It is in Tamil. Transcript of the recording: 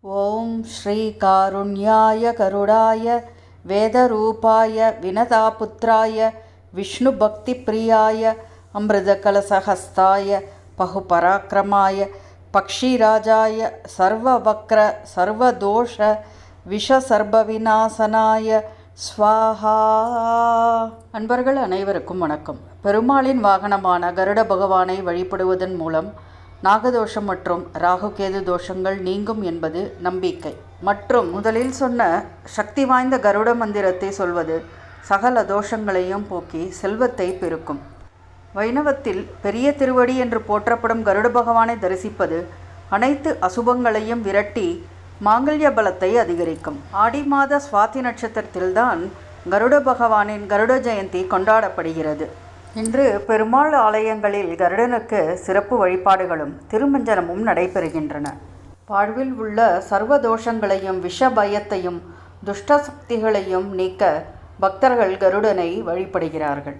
ஓம் ஸ்ரீ காருண்யாய கருடாய வேதரூபாய வினதாபுத்ராய விஷ்ணு பக்தி பிரியாய அமிர்தகலசஹஸ்தாய பகுபராக்கிரமாய பக்ஷிராஜாய சர்வவக்ர சர்வதோஷ விஷசர்பவிநாசனாய ஸ்வாஹா. அன்பர்கள் அனைவருக்கும் வணக்கம். பெருமாளின் வாகனமான கருட பகவானை வழிபடுவதன் மூலம் நாகதோஷம் மற்றும் ராகுகேது தோஷங்கள் நீங்கும் என்பது நம்பிக்கை. மற்றும் முதலில் சொன்ன சக்தி வாய்ந்த கருட மந்திரத்தை சொல்வது சகல தோஷங்களையும் போக்கி செல்வத்தை பெருக்கும். வைணவத்தில் பெரிய திருவடி என்று போற்றப்படும் கருட பகவானை தரிசிப்பது அனைத்து அசுபங்களையும் விரட்டி மாங்கல்ய பலத்தை அதிகரிக்கும். ஆடி மாத சுவாதி நட்சத்திரத்தில்தான் கருட பகவானின் கருட ஜெயந்தி கொண்டாடப்படுகிறது. இன்று பெருமாள் ஆலயங்களில் கருடனுக்கு சிறப்பு வழிபாடுகளும் திருமஞ்சனமும் நடைபெறுகின்றன. வாழ்வில் உள்ள சர்வ தோஷங்களையும் விஷ பயத்தையும் துஷ்ட சக்திகளையும் நீக்க பக்தர்கள் கருடனை வழிபடுகிறார்கள்.